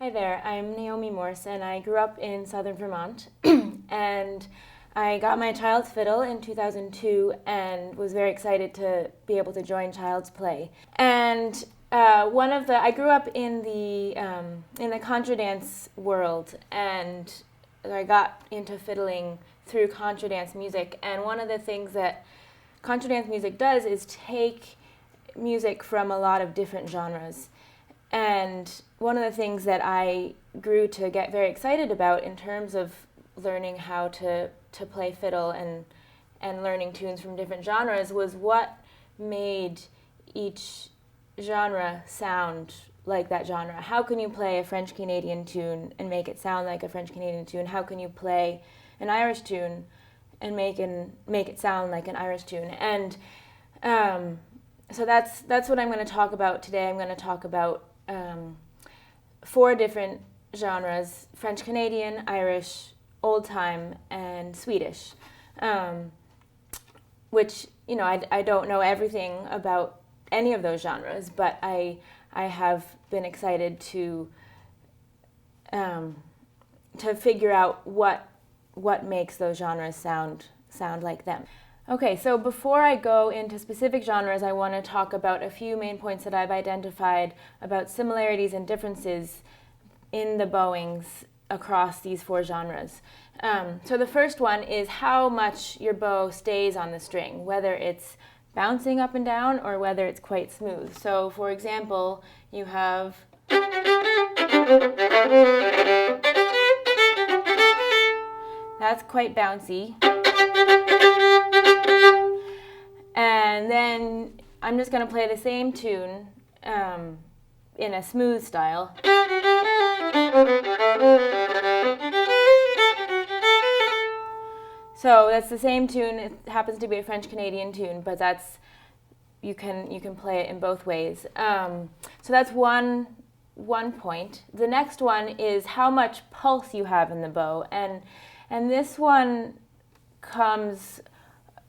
Hi there, I'm Naomi Morse, and I grew up in southern Vermont. And I got my child's fiddle in 2002 and was very excited to be able to join Childsplay. And I grew up in the contra dance world, and I got into fiddling through contra dance music. And one of the things that contra dance music does is take music from a lot of different genres. And one of the things that I grew to get very excited about in terms of learning how to play fiddle and learning tunes from different genres was what made each genre sound like that genre. How can you play a French Canadian tune and make it sound like a French Canadian tune? How can you play an Irish tune and make it sound like an Irish tune? And so that's what I'm going to talk about today. I'm going to talk about 4 different genres: French Canadian, Irish, old time, and Swedish. Which, I don't know everything about any of those genres, but I have been excited to figure out what makes those genres sound like them. Okay, so before I go into specific genres, I want to talk about a few main points that I've identified about similarities and differences in the bowings across these 4 genres. So the first one is how much your bow stays on the string, whether it's bouncing up and down or whether it's quite smooth. So for example, you have that's quite bouncy. And then I'm just going to play the same tune in a smooth style. So that's the same tune. It happens to be a French Canadian tune, but you can play it in both ways. So that's one point. The next one is how much pulse you have in the bow, and this one comes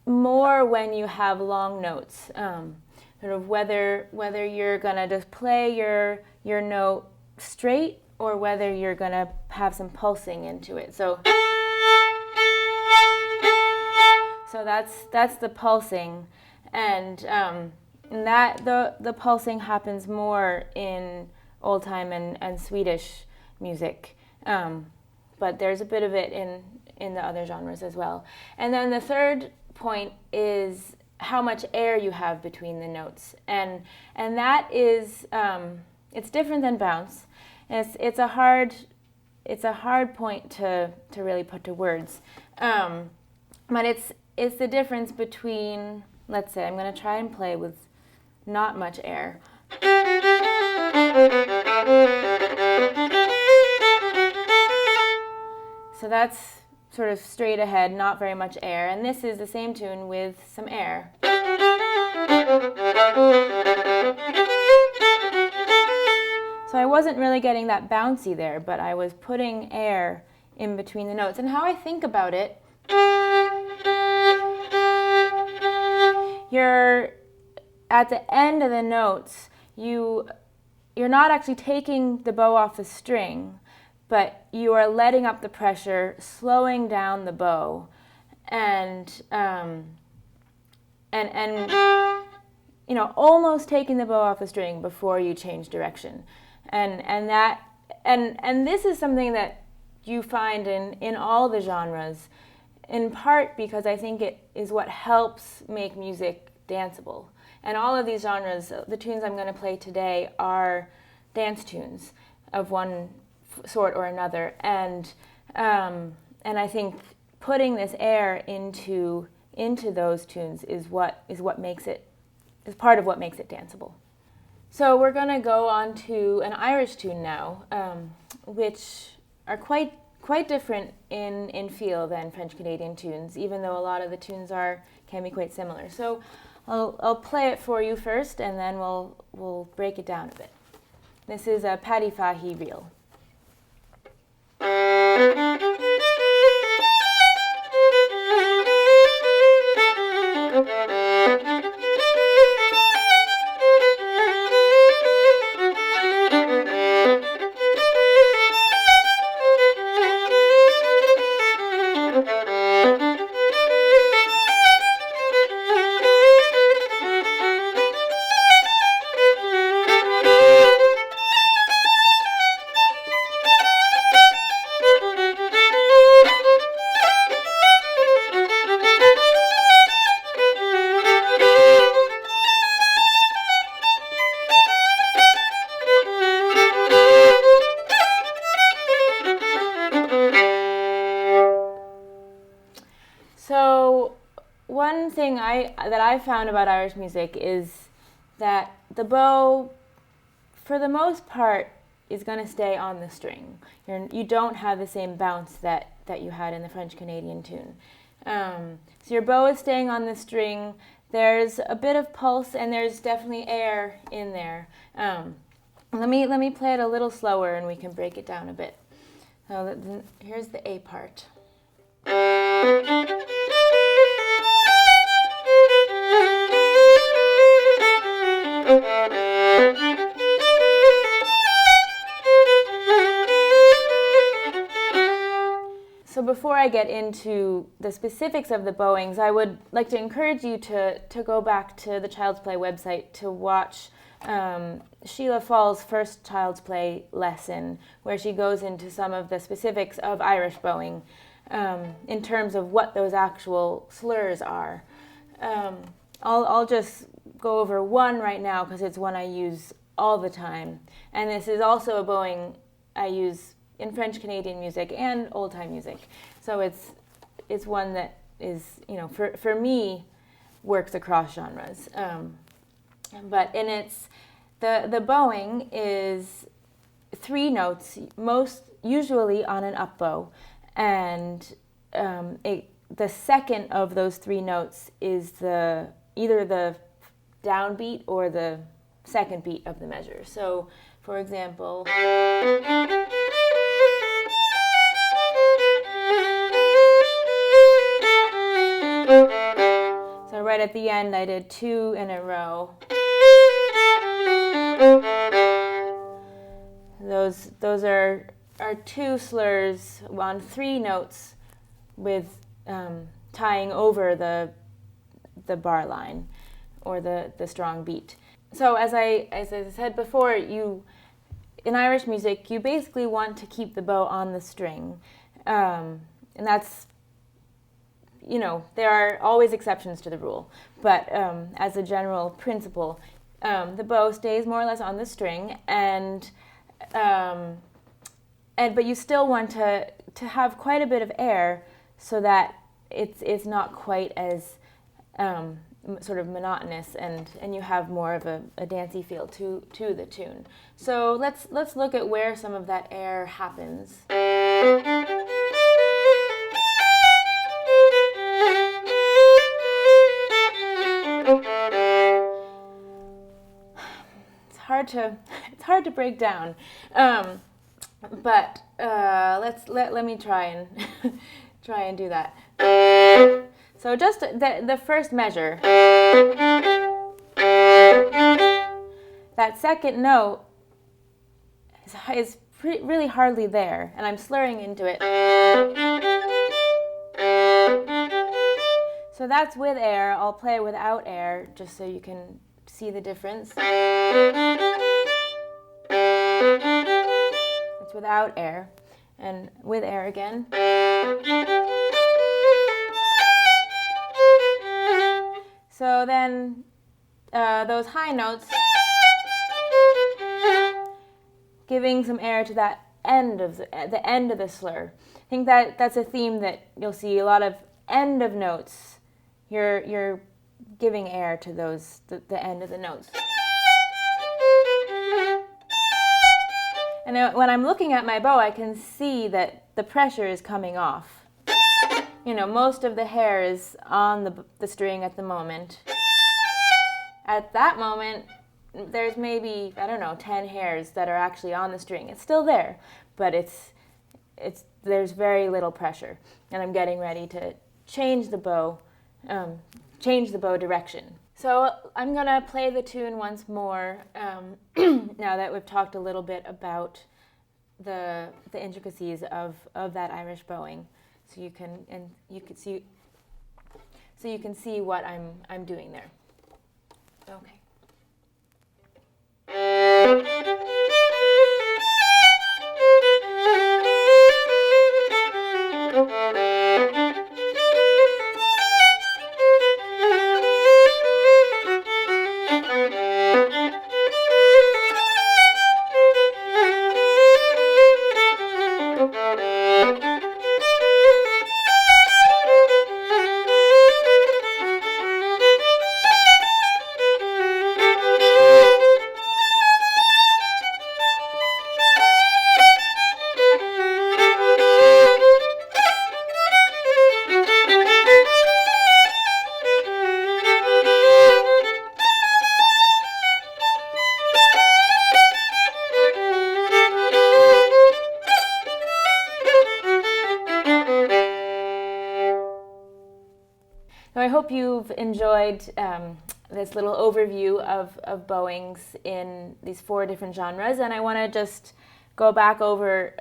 more when you have long notes, sort of whether you're gonna just play your note straight or whether you're gonna have some pulsing into it. So that's the pulsing, and that the pulsing happens more in old time and Swedish music, but there's a bit of it in the other genres as well. And then the third point is how much air you have between the notes, and that is it's different than bounce. It's a hard point to really put to words, but it's the difference between, let's say I'm going to try and play with not much air. So that's sort of straight ahead, not very much air. And this is the same tune with some air. So I wasn't really getting that bouncy there, but I was putting air in between the notes. And how I think about it, you're at the end of the notes, you're not actually taking the bow off the string, but you are letting up the pressure, slowing down the bow, and almost taking the bow off the string before you change direction, and this is something that you find in all the genres, in part because I think it is what helps make music danceable. And all of these genres, the tunes I'm going to play today, are dance tunes of one sort or another, and I think putting this air into those tunes is part of what makes it danceable. So we're going to go on to an Irish tune now, which are quite different in feel than French Canadian tunes, even though a lot of the tunes can be quite similar. So I'll play it for you first, and then we'll break it down a bit. This is a Paddy Fahy reel. I found about Irish music is that the bow, for the most part, is going to stay on the string. You don't have the same bounce that you had in the French Canadian tune. So your bow is staying on the string. There's a bit of pulse, and there's definitely air in there. Let me play it a little slower, and we can break it down a bit. So here's the A part. So before I get into the specifics of the bowings, I would like to encourage you to go back to the Childsplay website to watch Sheila Fall's first Childsplay lesson, where she goes into some of the specifics of Irish bowing in terms of what those actual slurs are. I'll just go over one right now because it's one I use all the time. And this is also a bowing I use in French Canadian music and old time music. So it's one that is, for me, works across genres. But in the bowing is 3 notes, most usually on an up bow, and the second of those 3 notes is either the downbeat or the second beat of the measure. So, for example, so right at the end I did 2 in a row. Those are 2 slurs on 3 notes with tying over the bar line or the strong beat. So as I said before, in Irish music you basically want to keep the bow on the string, and that's, there are always exceptions to the rule, but as a general principle, the bow stays more or less on the string, but you still want to have quite a bit of air so that it's not quite as sort of monotonous, and you have more of a dancey feel to the tune. So let's look at where some of that air happens. It's hard to break down, but let me try and do that. So just the first measure, that second note is really hardly there, and I'm slurring into it. So that's with air. I'll play it without air just so you can see the difference. It's without air, and with air again. So then those high notes, giving some air to that end of the end of the slur. I think that's a theme that you'll see a lot of end of notes. You're giving air to the end of the notes. And when I'm looking at my bow, I can see that the pressure is coming off. Most of the hair is on the string at the moment. At that moment, there's maybe, 10 hairs that are actually on the string. It's still there, but there's very little pressure. And I'm getting ready to change the bow direction. So I'm going to play the tune once more now that we've talked a little bit about the intricacies of that Irish bowing, so you can see what I'm doing there. Okay. hope you've enjoyed this little overview of bowings in these 4 different genres, and I want to just go back over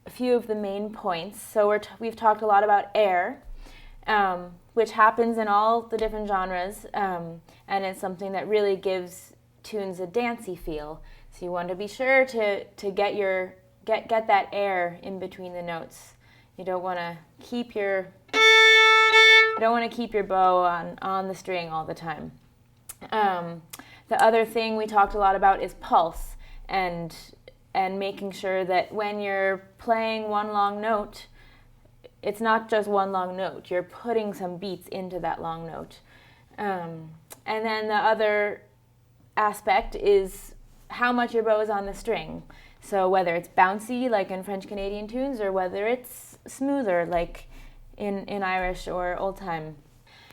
a few of the main points. So we've talked a lot about air, which happens in all the different genres, and it's something that really gives tunes a dancey feel. So you want to be sure to get that air in between the notes. You don't want to keep your bow on the string all the time. The other thing we talked a lot about is pulse, and making sure that when you're playing one long note, it's not just one long note. You're putting some beats into that long note. And then the other aspect is how much your bow is on the string. So whether it's bouncy, like in French Canadian tunes, or whether it's smoother, like in Irish or old time.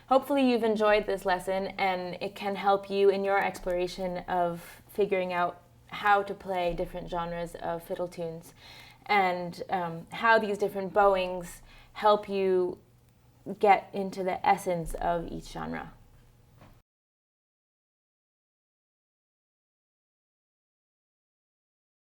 Hopefully you've enjoyed this lesson, and it can help you in your exploration of figuring out how to play different genres of fiddle tunes, and how these different bowings help you get into the essence of each genre.